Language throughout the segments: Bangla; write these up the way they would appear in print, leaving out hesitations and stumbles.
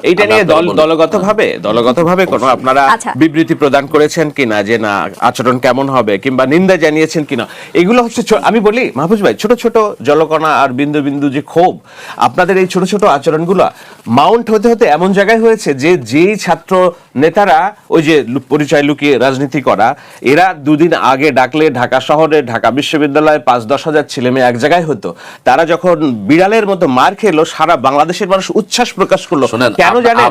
এইটা নিয়ে দলগতভাবে কোনো আপনারা বিবৃতি প্রদান করেছেন কিনা, যে না আচরণ কেমন হবে, কিংবা নিন্দা জানিয়েছেন কিনা? এগুলো হচ্ছে আমি বলি মাহফুজ ভাই, ছোট ছোট জলকণা আর বিন্দু বিন্দু যে ক্ষোভ, আপনাদের এই ছোট ছোট আচরণগুলো মাউন্ট হতে হতে এমন জায়গায় হয়েছে যে যেই ছাত্র নেতারা ওই যে পরিচয় লুকিয়ে রাজনীতি করা, এরা দুদিন আগে ডাকলে ঢাকা শহরে ঢাকা বিশ্ববিদ্যালয়ে 5-10 হাজার ছেলে মেয়ে এক জায়গায় হতো, তারা যখন বিড়ালের মতো মার খেলো সারা বাংলাদেশের মানুষ উচ্ছ্বাস প্রকাশ করলো। কেন জানেন?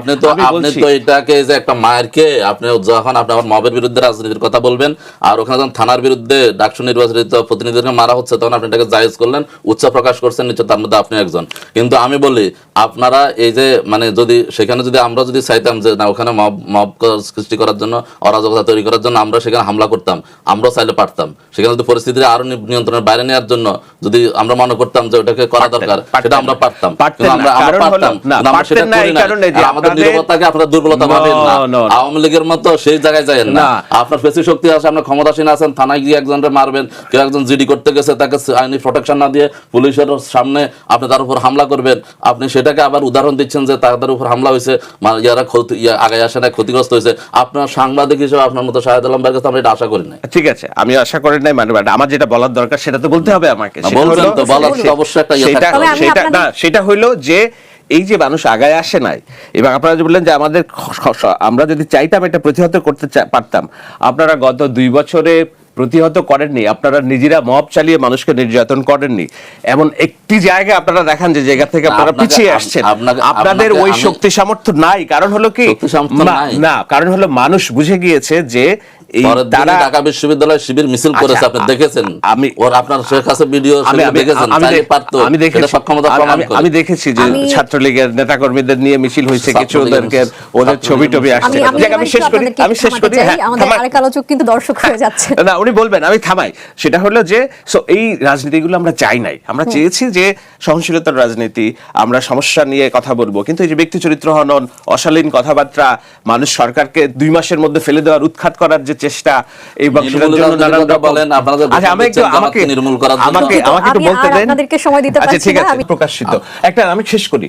আপনি তো এটাকে যে একটা মারকে আপনি যখন আপনি আবার মবের বিরুদ্ধে রাজনীতির কথা বলবেন, আর ওখানে যখন থানার বিরুদ্ধে ডাকসু নির্বাচিত প্রতিনিধিদেরকে মারা হচ্ছে, তখন আপনি এটাকে জায়েজ করলেন, উচ্চাস প্রকাশ করছেন, নিশ্চয় তার মধ্যে আপনি একজন। কিন্তু আমি বলি আপনারা এই যে মানে যদি সেখানে যদি আমরা যদি চাইতাম যে না ওখানে মব সৃষ্টি করার জন্য, অরাজকতা তৈরি করার জন্য আমরা সেখানে হামলা করতাম, আমরা চাইলে পারতাম। সেখানে যদি পরিস্থিতি আরো নিয়ন্ত্রণের বাইরে নেওয়ার জন্য যদি আমরা মনে করতাম যে ওটাকে করা দরকার, সেটা আমরা পারতাম। কিন্তু আমরা পারতাম না, আমরা সেটা করি না। আমাদের নীরবতাকে আপনারা দুর্বলতা ভাবেন না। আওয়ামী লীগের মতো সেই জায়গায় যাবেন না। আপনার পেশি শক্তি আছে, আপনার ক্ষমতাসীন আছেন, থানায় গিয়ে একজনকে মারবেন, কেউ একজন জিডি করতে গেছে তাকে আইনি প্রোটেকশন না দিয়ে পুলিশের সামনে আপনি তার উপর হামলা করবেন। আপনি সেটাকে আবার উদাহরণ দিচ্ছেন যে তাদের উপর হামলা হয়েছে, ইয়ারা আগে আসে না, ক্ষতিগ্রস্ত হয়েছে। আপনার সাংবাদিক হিসেবে আপনার মতো শাহেদ আলম ভাইয়ের কাছে আমরা এটা আশা করি না। ঠিক আছে, আমি আশা করি নাই, মানে আমার যেটা বলার দরকার সেটা তো বলতে হবে আমাকে। অবশ্যই সেটা হইলো যে এই যে মানুষ আগায় আসে নাই, এবং আপনারা যে বললেন যে আমরা যদি চাইতাম এটা প্রতিহত করতে পারতাম, আপনারা গত 2 বছরে প্রতিহত করেননি, আপনারা নিজেরা মব চালিয়ে মানুষকে নির্যাতন করেননি। এমন একটি জায়গা আপনারা দেখান যে জায়গা থেকে আপনারা পিছিয়ে আসছেন। আপনাদের ওই শক্তি সামর্থ্য নাই। কারণ হলো কি না, কারণ হলো মানুষ বুঝে গিয়েছে যে তারা ঢাকা বিশ্ববিদ্যালয় শিবির মিছিল করেছে, আপনি দেখেছেন। আমি আপনার কাছে ভিডিও দেখেছেন, আমি দেখেছি, আমি দেখেছি যে ছাত্রলীগের নেতাকর্মীদের নিয়ে মিছিল হয়েছে, কিছু ওদের ছবি টবি আসছে। আমি শেষ করি, আমাদের আরেক আলোচক কিন্তু দর্শক হয়ে যাচ্ছে না, উনি বলবেন, আমি থামাই। সেটা হলো যে এই রাজনীতিগুলো আমরা চাই নাই, আমরা চেয়েছি যে সহনশীলতার রাজনীতি, আমরা সমস্যা নিয়ে কথা বলবো, কিন্তু এই যে ব্যক্তি চরিত্র হনন, অশালীন কথাবার্তা, মানুষ সরকারকে 2 মাসের মধ্যে ফেলে দেওয়ার, উৎখাত করার যে চেষ্টা, এই বক্তব্যের জন্য নানান বলেন আপনাদের আমাকে নির্মূল করার জন্য আমাকে একটু বলতে দেন, আপনাদেরকে সময় দিতে পারছি না। ঠিক আছে, প্রকাশিত একটা আমি শেষ করি।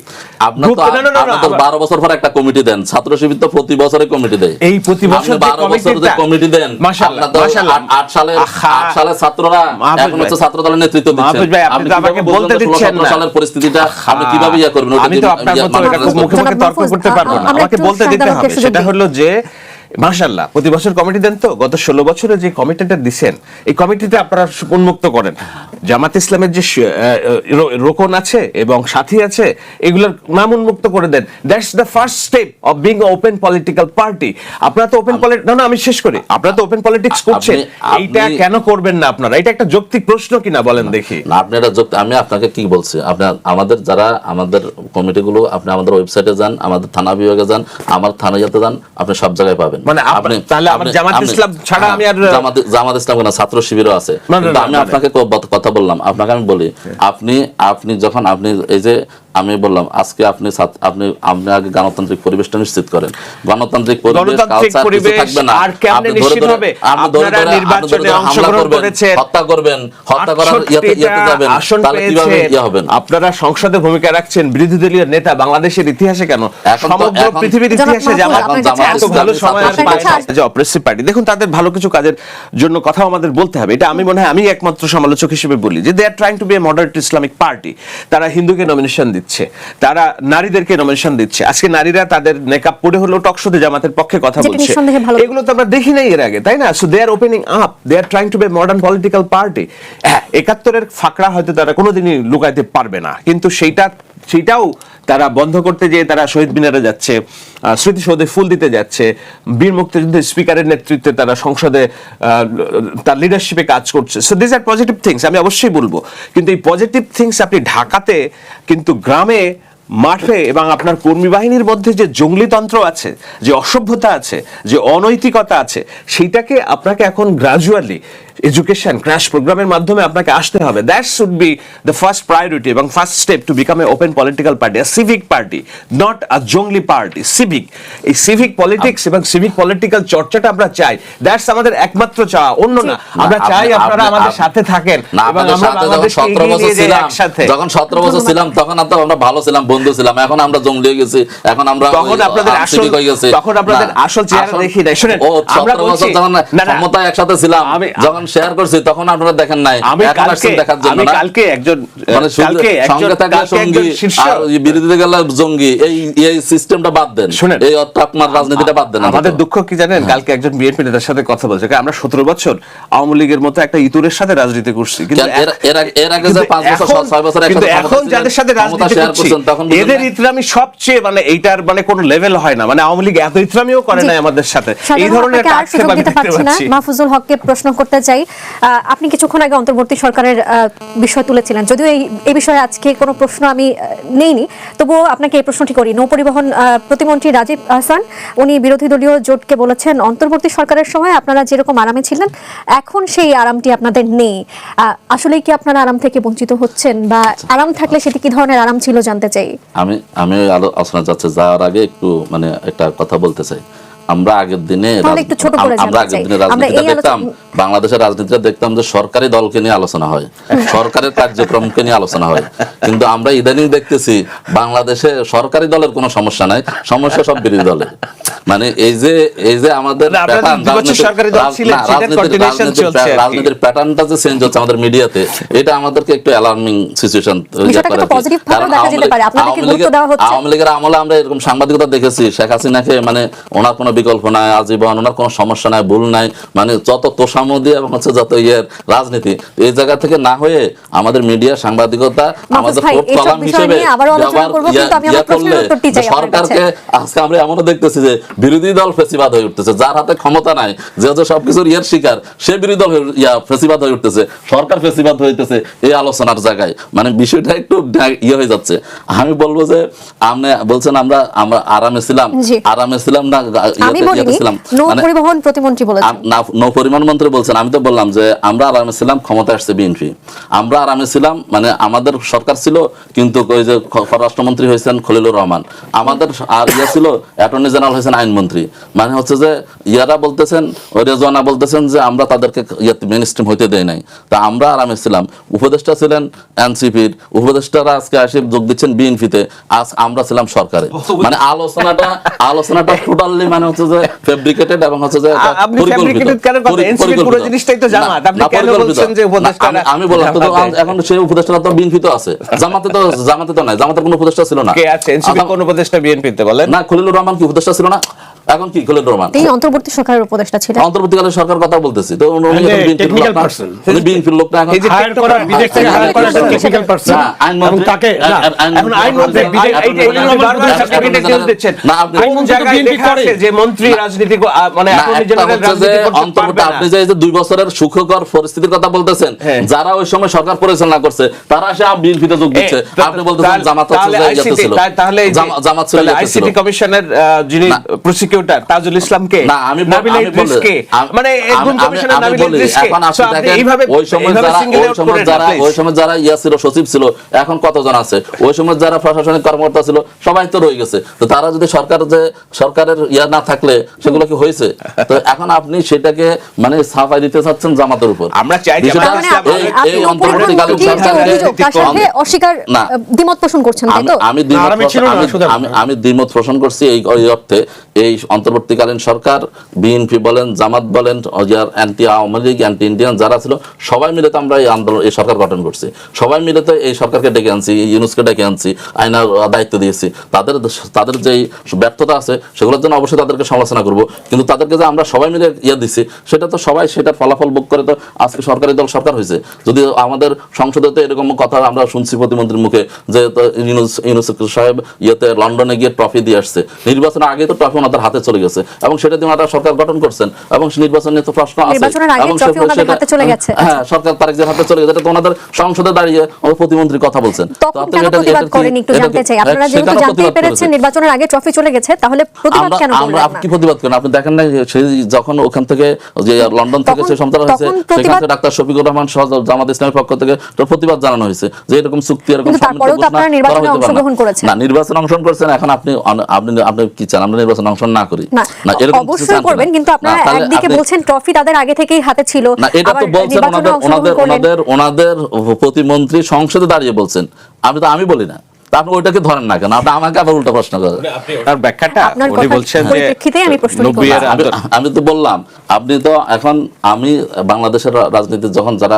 আপনারা তো 12 বছর পর একটা কমিটি দেন, ছাত্র শিবির তো প্রতি বছরে কমিটি দেয়। এই প্রতি বছর 12 বছর যে কমিটি দেন, মাশাআল্লাহ 8 সালে ছাত্ররা এখন হচ্ছে ছাত্র দলের নেতৃত্ব দিচ্ছেন। আপনি আমাকে বলতে দিচ্ছেন না সালের পরিস্থিতিটা আপনি কিভাবে ইয়া করবেন? আমি তো আপনার মতো মুখে মুখে তর্ক করতে পারবো না, আমাকে বলতে দিতে হবে। সেটা হলো যে মাশাআল্লাহ প্রতি বছর কমিটি দেন, তো গত 16 বছরে যে কমিটিটা দিবেন, এই কমিটিতে আপনারা উন্মুক্ত করেন। জামাত ইসলামের যে রোকন আছে এবং সাথী আছে, এগুলোর নাম উন্মুক্ত করে দেন। That's the first step of being open political party. আপনারা তো ওপেন না, আমি শেষ করি। আপনারা তো ওপেন পলিটিক্স করছেন, এইটা কেন করবেন না আপনারা? এটা একটা যৌক্তিক প্রশ্ন কিনা বলেন দেখি। না, আপনি এটা আমি আপনাকে কি বলছি, আপনার আমাদের যারা আমাদের কমিটিগুলো, আপনি আমাদের ওয়েবসাইটে যান, আমাদের থানা বিভাগে যান, আমার থানাতে যান, আপনি সব জায়গায় পাবেন। মানে আপনি তাহলে আমার জামাত ইসলাম ছাড়া আমি আর জামাত ইসলাম না, ছাত্র শিবিরও আছে। আমি আপনাকে কথা বললাম, আপনাকে আমি বলি, আপনি যখন আপনি এই যে আমি বললাম আজকে আপনি আগে গণতান্ত্রিক পরিবেশটা নিশ্চিত করেন। গণতান্ত্রিক পরিবেশ থাকবে না, আর কেমনে নিশ্চিত হবে? আপনারা নির্বাচনে অংশগ্রহণ করেছেন, হত্যা করবেন, হত্যা করার ইয়েতে যাবেন, তাহলে কিভাবে ইয়ে হবেন? আপনারা সংসদে ভূমিকা রাখছেন, বিরোধী দলীয় নেতা বাংলাদেশের ইতিহাসে কেন সমগ্র পৃথিবীর ইতিহাসে এত ভালো সময় আর পায় না যে অপ্রেসিভ পার্টি। দেখুন, তাদের ভালো কিছু কাজের জন্য কথাও আমাদের বলতে হবে। এটা আমি মনে হয় আমি একমাত্র সমালোচক হিসেবে বলি যে they are trying to be a moderate Islamic party. তারা হিন্দুকে নমিনেশন দিচ্ছে, তারা নারীদেরকে নমিনেশন দিচ্ছে। আজকে নারীরা তাদের নেকাব পরে হলো টকশোতে জামাতের পক্ষে কথা বলছে, এগুলো তো আমরা দেখি নাই এর আগে, তাই না? So they are opening up, they are trying to be a modern political party. 71-এর ফাঁকড়া হয়তো তারা কোনোদিনই লুকাইতে পারবে না, কিন্তু সেইটাও তারা বন্ধ করতে যেয়ে তারা শহীদ মিনারে যাচ্ছে, স্মৃতিসৌধে ফুল দিতে যাচ্ছে, বীর মুক্তিযুদ্ধের স্পিকারের নেতৃত্বে তারা সংসদে তার লিডারশিপে কাজ করছে। So this are positive things, আমি অবশ্যই বলবো। কিন্তু এই পজিটিভ থিংস আপনি ঢাকাতে, কিন্তু গ্রামে, মাঠে এবং আপনার কর্মী বাহিনীর মধ্যে যে জঙ্গলিতন্ত্র আছে, যে অসভ্যতা আছে, যে অনৈতিকতা আছে, সেইটাকে আপনাকে এখন গ্রাজুয়ালি এডুকেশন ক্র্যাশ প্রোগ্রামের মাধ্যমে আপনাকে আসতে হবে। That should be the first priority এবং first step to become a open political party, a civic party, not a জঙ্গলি পার্টি। সিভিক, এই সিভিক পলিটিক্স এবং সিভিক পলিটিক্যাল চর্চাটা আমরা চাই। দ্যাটস আমাদের একমাত্র চাওয়া, অন্য না। আমরা চাই আপনারা আমাদের সাথে থাকেন এবং আমরা বাংলাদেশকে এগিয়ে নিয়ে যাই একসাথে। যখন 17 বছর ছিলাম তখন আমরা ভালো ছিলাম, বন্ধু ছিলাম। এখন আমরা জঙ্গলি হয়ে গেছি, এখন আমরা তখন আপনাদের আসল চেহারা দেখি নাই। শুনেন, আমরা বলছি ক্ষমতায় একসাথে ছিলাম, যখন শেয়ার করছি তখন আপনারা দেখেন নাই। আমি কালকে একজন সঙ্গে থাকলে সঙ্গী আর বিরোধীতে গেলে জঙ্গি, এই সিস্টেমটা বাদ দেন। শুনেন, এই আপনার রাজনীতিটা বাদ দেন। আমাদের দুঃখ কি জানেন, কালকে একজন বিএনপি নেতার সাথে কথা বলছে, আমরা 17 বছর আওয়ামী লীগের মতো একটা ইতুরের সাথে রাজনীতি করছি, কিন্তু এর আগে যে 5 বছর 6 বছর এখন যাদের সাথে রাজনীতি করছি এদের ইতরামি সবচেয়ে এইটার কোনো লেভেল হয় না। আওয়ামী লীগ এত ইতরামিও করে না আমাদের সাথে। এই ধরনের আক্ষেপ আমি দেখতে পাচ্ছি। মাহফুজুল হককে প্রশ্ন করতে চাই, আপনি কিছুক্ষণ আগে অন্তর্বর্তী সরকারের বিষয় তুলেছিলেন, যদিও এই বিষয়ে আজকে কোনো প্রশ্ন আমি নেইনি, তবুও আপনাকে এই প্রশ্নটি করি। নৌপরিবহন প্রতিমন্ত্রী রাজীব আহসান উনি বিরোধী দলীয় জোটকে বলেছেন, অন্তর্বর্তী সরকারের সময় আপনারা যেরকম আরামে ছিলেন এখন সেই আরামটি আপনাদের নেই। আসলে কি আপনারা আরাম থেকে বঞ্চিত হচ্ছেন, বা আরাম থাকলে সেটি কি ধরনের আরাম ছিল জানতে চাই। আমি আলোচনা যাচ্ছে যাওয়ার আগে একটু একটা কথা বলতে চাই। আমরা আগের দিনে রাজনীতিটা দেখতাম, বাংলাদেশের রাজনীতিটা দেখতাম যে সরকারি দলকে নিয়ে আলোচনা হয়, সরকারের কার্যক্রমকে নিয়ে আলোচনা হয়। কিন্তু আমরা ইদানিং দেখতেছি বাংলাদেশে সরকারি দলের কোনো সমস্যা নাই, সমস্যা সব বিরোধী দলের। এই যে আমাদের রাজনীতির প্যাটার্নটা যে চেঞ্জ হচ্ছে আমাদের মিডিয়াতে, এটা আমাদেরকে একটু অ্যালার্মিং সিচুয়েশন। আওয়ামী লীগের আমলে আমরা এরকম সাংবাদিকতা দেখেছি, শেখ হাসিনাকে ওনার কোনো বিকল্প নাই, আজীবন ওনার কোনো সমস্যা নাই, ভুল নাই, যত তোষামোদি এবং যত রাজনীতি, এই জায়গা থেকে না হয়ে আমাদের মিডিয়া সাংবাদিকতা আমাদের কলাম হিসেবে সরকারকে আজকে আমরা এমনও দেখতেছি যে বিরোধী দল ফেসিবাদ হয়ে উঠতেছে, যার হাতে ক্ষমতা নাই, যেহেতু সবকিছুর শিকার, সে বিরোধী দল ফেসিবাদ হয়ে উঠতেছে, সরকার ফেসিবাদ হইতেছে এই আলোচনার জায়গায়। বিষয়টা একটু হয়ে যাচ্ছে। আমি বলবো যে আপনি বলছেন আমরা আরামে ছিলাম না, নৌপরিবহন প্রতিমন্ত্রী বলেছেন, নৌপরিবহন মন্ত্রী বলছেন। আমি তো বললাম যে আমরা আরামে ছিলাম, ক্ষমতা আসছে বিএনপি। আমরা আরামে ছিলাম আমাদের সরকার ছিল, কিন্তু ওই যে পররাষ্ট্রমন্ত্রী হয়েছেন খলিলুর রহমান, আমাদের আর ছিল অ্যাটর্নি জেনারেল হয়েছেন আইনমন্ত্রী। হচ্ছে যে ইয়ারা বলতেছেন, ওই রেজওয়ানা বলতেছেন যে আমরা তাদেরকে মেইন স্ট্রিম হইতে দেয় নাই, তা আমরা আরামে ছিলাম। উপদেষ্টা ছিলেন এনসিপির, উপদেষ্টারা আজকে আসে যোগ দিচ্ছেন বিএনপিতে, আজ আমরা ছিলাম সরকারে। আলোচনাটা টোটালি হচ্ছে যে ফেব্রিকেটেড এবং হচ্ছে যে আমি বললাম তো এখন সেই উপদেষ্টা তো বিএনপিতে আছে, জামাতে তো নাই, জামাতের কোনো উপদেষ্টা ছিল না। কোন উপদেষ্টা বিএনপিতে বলেন না, খলিলুর রহমান কি উপদেষ্টা ছিল না? এখন কি খলিলুর রহমান তিনি অন্তর্বর্তী সরকারের উপদেষ্টা ছিলেন, অন্তর্বর্তীকালীন সরকার কথা বলতেছি তো উনি টেকনিক্যাল পারসন, উনি বিএনপির লোক না, এখন হায়ার করা বিদেশ থেকে হায়ার করা টেকনিক্যাল পারসন আইনমন্ত্রী, তাকে এখন আইনমন্ত্রী না, আপনি কোন জায়গায় দেখা আছে যে মন্ত্রী রাজনীতি অ্যাটর্নি জেনারেল রাজনীতি করতে পারবে না? আপনি যে 2 বছরের সুখকর পরিস্থিতির কথা বলতেছেন, যারা ওই সময় সরকার পরিচালনা করছে তারা এসে বিএনপিতে যোগ দিচ্ছে, আপনি বলতেছেন জামাত ছিল, তাহলে জামাত ছিল আইসিটি কমিশনের যিনি প্রসিকিউটর তাজুল ইসলামকে না, আমি একদম কমিশনার নাবিল ইদ্রিসকে, এখন আপনি দেখেন ওই সময় যারা ছিল সচিব ছিল, এখন কতজন আছে? ওই সময় যারা প্রশাসনিক কর্মকর্তা ছিল সবাই তো রয়ে গেছে। তো তারা যদি সরকারের না থাকলে সেগুলো কি হয়েছে? তো এখন আপনি সেটাকে ছাপাই দিতে চাচ্ছেন জামাতের উপর। আমরা চাই এই অন্তর্বর্তীকালীন সরকারকে অস্বীকার দ্বিমত পোষণ করছেন, তাই তো? আমি দ্বিমত পোষণ করছি এই অর্থে, এই অন্তর্বর্তীকালীন সরকার বিএনপি বলেন, জামাত বলেন, anti Awami League, anti Indian যারা ছিল, সবাই মিলে তো আমরা এই আন্দোলন, এই সরকার গঠন করছি। সবাই মিলে তো এই সরকারকে ডেকে আনছি, ইউনুসকে ডেকে আনছি, আইনার দায়িত্ব দিয়েছি। তাদের যেই ব্যর্থতা আছে সেগুলোর জন্য অবশ্যই তাদেরকে সমালোচনা করব, কিন্তু তাদেরকে যে আমরা সবাই মিলে দিচ্ছি সেটা তো সবাই সেটার ফলাফল ভোগ করে তো আজকে সরকারি দল সরকার হয়েছে। যদি আমাদের সংসদে তো এরকম কথা আমরা শুনছি প্রতিমন্ত্রীর মুখে যে ইউনুস সাহেব লন্ডনে গিয়ে ট্রফি দিয়ে আসছে, নির্বাচনের আগে তো ট্রফি ওনাদের হাতে চলে গেছে এবং সেটা দিয়ে ওনারা সরকার গঠন করছেন এবং নির্বাচন নিয়ে তো প্রশ্ন আছে নির্বাচনের আগে এবং ট্রফি ওনাদের হাতে চলে গেছে। হ্যাঁ, সরকার তারেকদের হাতে চলে গেছে, এটা তো ওনাদের সংসদে দাঁড়িয়ে প্রতিমন্ত্রী কথা বলছেন। তখন কেন প্রতিবাদ করেনি একটু জানতে চাই। আপনারা যেহেতু জানতে পেরেছেন নির্বাচনের আগে ট্রফি চলে গেছে, তাহলে প্রতিবাদ কেন করলেন না? আপনি প্রতিবাদ করেন, আপনি দেখেন না সেই যখন ওখান থেকে যে লন্ডন থেকে সে সন্ত্রাস হয়েছে, সেখান থেকে ডাক্তার শফিকুর রহমান সহ জামাত ইসলামের পক্ষ থেকে প্রতিবাদ জানানো হয়েছে যে এরকম চুক্তি এরকম নির্বাচনে অংশগ্রহণ করেছেন। এখন আপনি কি চান আমরা নির্বাচনে অংশগ্রহণ না করি? না, এরকম অবশ্যই করবেন, কিন্তু আপনারা একদিকে বলছেন ট্রফি তাদের আগে থেকেই হাতে ছিল, না এটা তো বলছেন ওনাদের প্রতিমন্ত্রী সংসদে দাঁড়িয়ে বলছেন, আমি বলি না। আপনি ওইটাকে ধরেন না কেন? আপনি আমাকে আবার উল্টা প্রশ্ন করেন। তার ব্যাখ্যাটা উনি বলছেন যে আমি তো বললাম, আপনি তো এখন আমি বাংলাদেশের রাজনীতি যখন যারা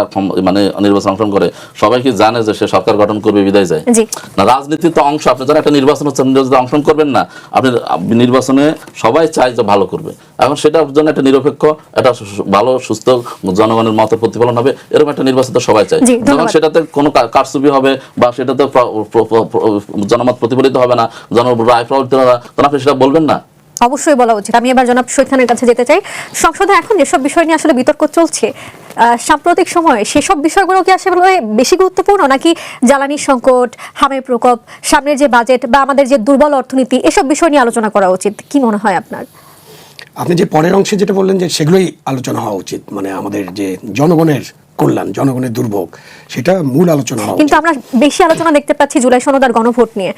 মানে নির্বাচন অংশগ্রহণ করে সবাই কি জানে যে সে সরকার গঠন করবে বিদায় যায় না? রাজনীতির তো অংশ। আপনি যারা একটা নির্বাচন হচ্ছে অংশগ্রহণ করবেন না, আপনি নির্বাচনে সবাই চায় যে ভালো করবে, এখন সেটার জন্য একটা নিরপেক্ষ একটা ভালো সুস্থ জনগণের মত প্রতিফলন হবে, এরকম একটা নির্বাচন তো সবাই চায়। যখন সেটাতে কোনো কারচুপি হবে বা সেটাতে জনমত প্রতিফলিত হবে না, রায় প্রবর্তিত হবে না, তখন আপনি সেটা বলবেন না? অবশ্যই বলা উচিত। আমি এবার জনাব শহীদ খানের কাছে যেতে চাই। সংসদে এখন যেসব বিষয় নিয়ে আসলে বিতর্ক চলছে সাম্প্রতিক সময়ে, সেসব বিষয়গুলো কি আসলে বেশি গুরুত্বপূর্ণ, নাকি জ্বালানি সংকট, হামের প্রকোপ, সামনের যে বাজেট বা আমাদের যে দুর্বল অর্থনীতি, এসব বিষয় নিয়ে আলোচনা করা উচিত? কি মনে হয় আপনার? আপনি যে পরের অংশে যেটা বললেন যে সেগুলোই আলোচনা হওয়া উচিত, মানে আমাদের যে জনগণের কল্যাণ, জনগণের দুর্ভোগ, সেটা মূল আলোচনা হওয়া। কিন্তু আমরা বেশি আলোচনা দেখতে পাচ্ছি জুলাই সনদ আর গণভোট নিয়ে।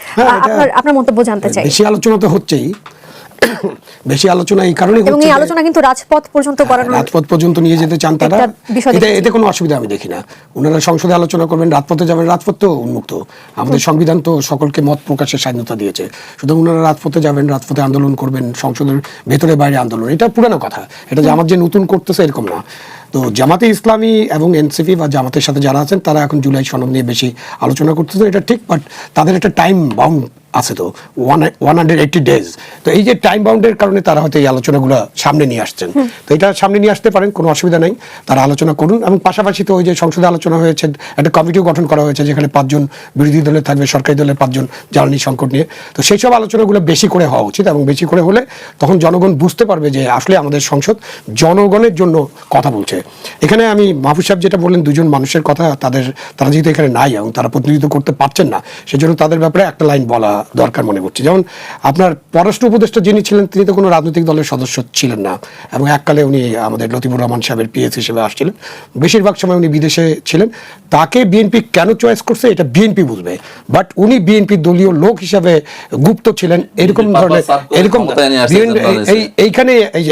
আপনার মন্তব্য জানতে চাই। বেশি আলোচনা তো হচ্ছেই, বেশি আলোচনা এই কারণে এবং এই আলোচনা কিন্তু রাজপথ পর্যন্ত রাজপথ পর্যন্ত নিয়ে যেতে চান তারা। এতে কোনো অসুবিধা আমি দেখি না। ওনারা সংসদে আলোচনা করবেন, রাজপথে যাবেন, রাজপথ তো উন্মুক্ত। আমাদের সংবিধান তো সকলকে মত প্রকাশের স্বাধীনতা দিয়েছে। সুতরাং ওনারা রাজপথে যাবেন, রাজপথে আন্দোলন করবেন, সংসদের ভেতরে বাইরে আন্দোলন। এটা পুরানো কথা, এটা জামাত যে নতুন করতেছে এরকম না। তো জামাতে ইসলামী এবং এনসিপি বা জামাতের সাথে যারা আছেন তারা এখন জুলাই সনদ নিয়ে বেশি আলোচনা করতেছে, এটা ঠিক। বাট তাদের একটা টাইম বাউন্ড আছে, তো 180 ডেজ। তো এই যে টাইম বাউন্ডের কারণে তারা হয়তো এই আলোচনাগুলো সামনে নিয়ে আসছেন। তো এটা সামনে নিয়ে আসতে পারেন, কোনো অসুবিধা নেই, তারা আলোচনা করুন। এবং পাশাপাশি তো ওই যে সংসদে আলোচনা হয়েছে, একটা কমিটিও গঠন করা হয়েছে যেখানে 5 জন বিরোধী দলের থাকবে, সরকারি দলের 5 জন জ্বালানি সংকট নিয়ে। তো সেই সব আলোচনাগুলো বেশি করে হওয়া উচিত, এবং বেশি করে হলে তখন জনগণ বুঝতে পারবে যে আসলে আমাদের সংসদ জনগণের জন্য কথা বলছে। এখানে আমি মাহফুজ সাহেব যেটা বললেন, 2 জন মানুষের কথা, তারা যেহেতু এখানে নাই এবং তারা প্রতিনিধিত্ব করতে পারছেন না, সেজন্য তাদের ব্যাপারে একটা লাইন বলা দরকার মনে করছি। যেমন আপনার পররাষ্ট্র উপদেষ্টা যিনি ছিলেন, তিনি তো কোনো রাজনৈতিক দলের সদস্য ছিলেন না, এবং এককালে উনি আমাদের লতিফুর রহমান সাহেবের পিএস হিসেবে আসছিলেন, বেশিরভাগ সময় উনি বিদেশে ছিলেন। তাকে বিএনপি কেন চয়েস করছে এটা বিএনপি বুঝবে, বাট উনি বিএনপি দলীয় লোক হিসাবে গুপ্ত ছিলেন, এরকম ধরনের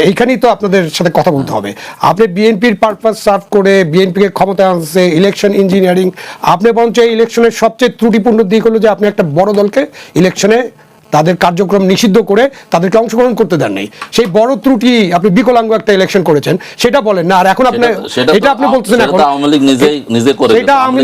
এইখানেই তো আপনাদের সাথে কথা বলতে হবে। আপনি বিএনপির পারপাস সার্ভ করে বিএনপিকে ক্ষমতায় আনছে, ইলেকশন ইঞ্জিনিয়ারিং। আপনি বরঞ্চ এই ইলেকশনের সবচেয়ে ত্রুটিপূর্ণ দিক হলো যে আপনি একটা বড় দলকে ইলেকশনে তাদের কার্যক্রম নিষিদ্ধ করে তাদেরকে অংশগ্রহণ করতে দেন নাই। সেই বড় ত্রুটি, আপনি বিকলাঙ্গ একটা ইলেকশন করেছেন, সেটা বলেন না। আর এখন আপনি এটা আপনি বলতেছেন এখন আওয়ামী লীগ নিজে করে, সেটা আওয়ামী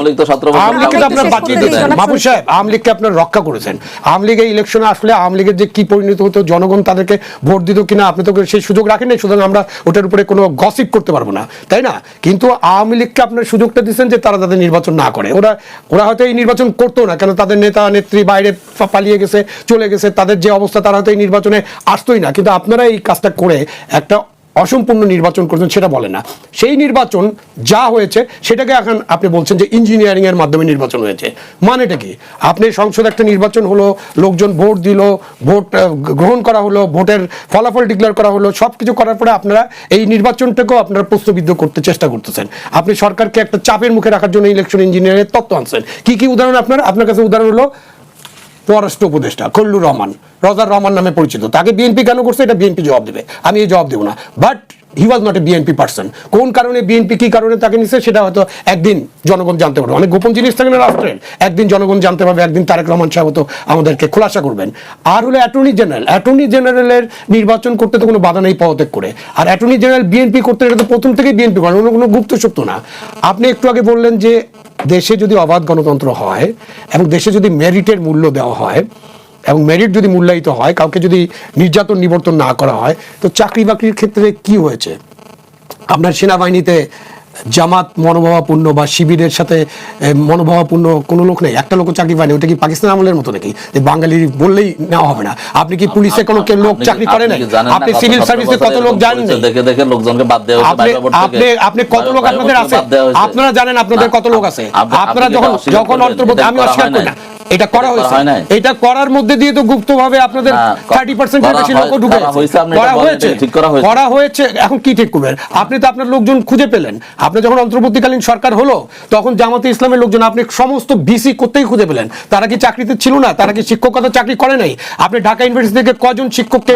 লীগ তো 17 বছর আপনার বাঁচিয়ে দিয়েছেন। মাহফুজ সাহেব, আওয়ামী লীগকে আপনার রক্ষা করেছেন। আওয়ামী লীগ এই ইলেকশনে আসলে আওয়ামী লীগের যে কি পরিণত হতো, জনগণ তাদেরকে ভোট দিত কিনা, আপনি তো সেই সুযোগ রাখেন নাই। সুতরাং আমরা ওটার উপরে কোনো গসিপ করতে পারবো না, তাই না? কিন্তু আওয়ামী লীগকে আপনার সুযোগটা দিচ্ছেন যে তারা তাদের নির্বাচন না করে। ওরা হয়তো এই নির্বাচন করতো না, কেন তাদের নেতা নেত্রী বাইরে পালিয়ে গেছে, চলে গেছে, তাদের যে অবস্থা, তারা হয়তো এই নির্বাচনে আসতোই না। কিন্তু আপনারা এই কাজটা করে একটা অসম্পূর্ণ নির্বাচন করছেন, সেটা বলে না। সেই নির্বাচন যা হয়েছে সেটাকে এখন আপনি বলছেন যে ইঞ্জিনিয়ারিং এর মাধ্যমে নির্বাচন হয়েছে। মানেটা কি? আপনি সংসদে একটা নির্বাচন হলো, লোকজন ভোট দিল, ভোট গ্রহণ করা হলো, ভোটের ফলাফল ডিক্লেয়ার করা হলো, সবকিছু করার পরে আপনারা এই নির্বাচনটাকেও আপনারা প্রশ্নবিদ্ধ করতে চেষ্টা করতেছেন। আপনি সরকারকে একটা চাপের মুখে রাখার জন্য ইলেকশন ইঞ্জিনিয়ারের তত্ত্ব আনছেন। কি উদাহরণ আপনার কাছে? উদাহরণ হলো পররাষ্ট্র উপদেষ্টা খল্লুর রহমান, রজার রহমান নামে পরিচিত। তাকে বিএনপি কেন করছে এটা বিএনপি জবাব দেবে, আমি এই জবাব দেবো না। But he was not a BNP person. কোন কারণে বিএনপি কি কারণে তাকে নিচ্ছে সেটা হয়তো একদিন জনগণ জানতে পারবে। অনেক গোপন জিনিস থাকে না রাষ্ট্রের, একদিন জনগণ জানতে পারবে, একদিন তারেক রহমান সাহেব তো আমাদেরকে খোলাসা করবেন। আর হলো অ্যাটর্নি জেনারেলের নির্বাচন করতে তো কোনো বাধা নেই পদত্যাগ করে। আর অ্যাটর্নি জেনারেল বিএনপি করতে, এটা তো প্রথম থেকেই বিএনপি করে, অন্য কোনো গুপ্ত শক্তি না। আপনি একটু আগে বললেন যে দেশে যদি অবাধ গণতন্ত্র হয় এবং দেশে যদি মেরিটের মূল্য দেওয়া হয় এবং মেরিট যদি মূল্যায়িত হয়, কাউকে যদি নির্যাতন নিবর্তন না করা হয়, তো চাকরি বাকরির ক্ষেত্রে কি হয়েছে? আপনার সেনাবাহিনীতে জামাত মনোভাবাপূর্ণ বা শিবিরের সাথে মনোভাবাপূর্ণ কোনো লোক নেই? একটা লোক চাকরি পায়নি, ওটা কি পাকিস্তান আমলের মতো নাকি যে বাঙালি বললেই নেওয়া হবে না? আপনি কি পুলিশে কোনো লোক চাকরি করে নাই? আপনি সিভিল সার্ভিসে কত লোক জানেন? দেখে দেখে লোকজনকে বাদ দেওয়া হয়েছে। আপনি কত লোক আপনাদের আছে? আপনারা জানেন আপনাদের কত লোক আছে? আপনারা যখন অন্তর্বর্তী, আমি অস্বীকার করি না, এটা করা হয়েছে। এটা করার মধ্যে দিয়ে তো গুপ্তভাবে আপনাদের 30% এর বেশি লোক ঢুকে করা হয়েছে। এখন কি ঠিক করবেন? আপনি তো আপনার লোকজন খুঁজে পেলেন। আপনি যখন অন্তর্বর্তীকালীন সরকার হলো তখন জামাতে ইসলামের লোকজন আপনি সমস্ত ভিসি কোথায় খুঁজে পেলেন? তারা কি চাকরিতে ছিল না? তারা কি শিক্ষকতা চাকরি করে নাই? আপনি ঢাকা ইউনিভার্সিটি থেকে কজন শিক্ষককে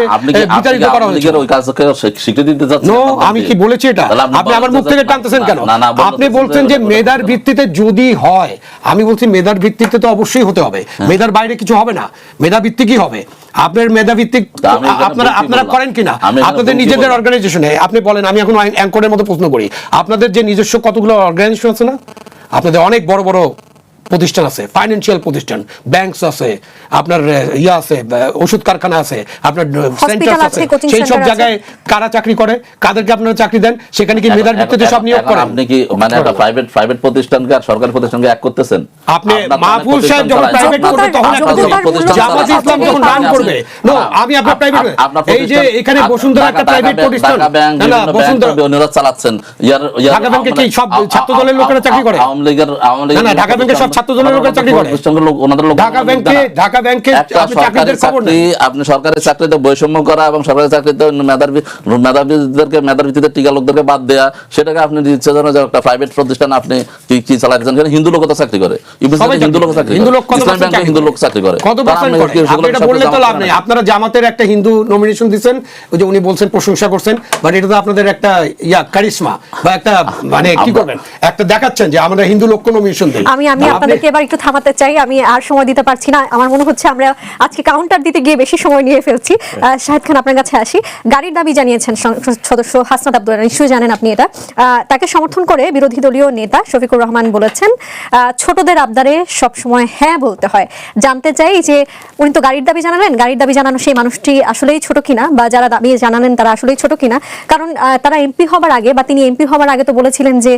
বিতাড়িত করা হয়েছে? ওই কাজকে স্বীকৃতি দিতে যাচ্ছেন? নো, আমি কি বলেছি এটা? আপনি আমার মুখ থেকে টানতেছেন কেন? আপনি বলছেন যে মেধার ভিত্তিতে যদি হয়, আমি বলছি মেধার ভিত্তিতে তো অবশ্যই হতে হবে। মেধার বাইরে কিছু হবে না। মেধা ভিত্তিক কি হবে? আপনার মেধা ভিত্তিক আপনারা করেন কিনা আপনাদের নিজেদের অর্গানাইজেশনে? আপনি বলেন, আমি এখন অ্যাঙ্করের মতো প্রশ্ন করি, আপনাদের যে নিজস্ব কতগুলো অর্গানাইজেশন আছে না? আপনাদের অনেক বড় বড় প্রতিষ্ঠান আছে, ফাইন্যান্সিয়াল প্রতিষ্ঠান, ব্যাংকস আছে, আপনার ইয়া আছে, ওষুধ কারখানা আছে, আপনার সেন্টার আছে। সেই সব জায়গায় কারা চাকরি করে? কাদেরকে আপনারা চাকরি দেন? সেখানে কি মেধার ভিত্তিতে সব নিয়োগ করেন? আপনি কি মানে একটা প্রাইভেট প্রতিষ্ঠানকে আর সরকারি প্রতিষ্ঠানকে এক করতেছেন? আপনি মাহফুজ সাহেব যখন প্রাইভেট করবে তখন এক করবে, জামাত ইসলাম যখন রান করবে। নো, আমি আপনার প্রাইভেট, এই যে এখানে বসুন্ধরা একটা প্রাইভেট প্রতিষ্ঠান, না বসুন্ধরা অনুরোধ চালাচ্ছেন। ঢাকা ব্যাংকে কি সব ছাত্র দলের লোকেরা চাকরি করে? আওয়ামী লীগের না, ঢাকা ব্যাংকে সব ছাত্র দলের লোকেরা চাকরি করে। ঢাকা ব্যাংকে আপনি চাকরিদের খবর নেই। আপনি সরকারি চাকরিতে বৈষম্য করা এবং সরকারি চাকরিতে মেধাবীদেরকে মেধার ভিত্তিতে টিকা লোকদেরকে বাদ দেয়া, সেটাকে আপনি দিচ্ছে যেন একটা প্রাইভেট প্রতিষ্ঠান আপনি কি চালাচ্ছেন। হিন্দু লোক তো চাকরি করে, হিন্দু লোক চাকরি করে, ইসলাম ব্যাংকে হিন্দু লোক চাকরি করে। কত পার্সেন্ট করে? আপনি এটা বললে তো লাভ নেই। আপনারা জামাতের একটা হিন্দু নমিনেশন দিবেন, ওই যে উনি বলছেন প্রশংসা করছেন, বাট এটা তো আপনাদের একটা কারিশমা বা একটা মানে কি করবেন, একটা দেখাচ্ছেন যে আমরা হিন্দু লোককে নমিনেশন দেই। আমি আপনাদেরকে এবার একটু থামাতে চাই, আমি আর সময় দিতে পারছি না। আমার মনে হচ্ছে আমরা আজকে কাউন্টার দিতে গিয়ে বেশি সময় নিয়ে ফেলছি। শাহেদ খান, আপনার কাছে আসি। গাড়ির দাবি জানিয়েছেন সদস্য হাসনাত আব্দুল্লাহ, নিশ্চয়ই জানেন আপনি এটা। তাকে সমর্থন করে বিরোধী দলীয় নেতা শফিকুর রহমান বলেছেন ছোটদের আবদারে সবসময় হ্যাঁ বলতে হয়। জানতে চাই যে উনি তো গাড়ির দাবি জানালেন, গাড়ির দাবি জানানো সেই মানুষটি আসলেই ছোট কিনা, বা যারা দাবি জানালেন তারা আসলেই ছোট কিনা? কারণ তারা এমপি হবার আগে বা তিনি এমপি হবার আগে তো বলেছিলেন যে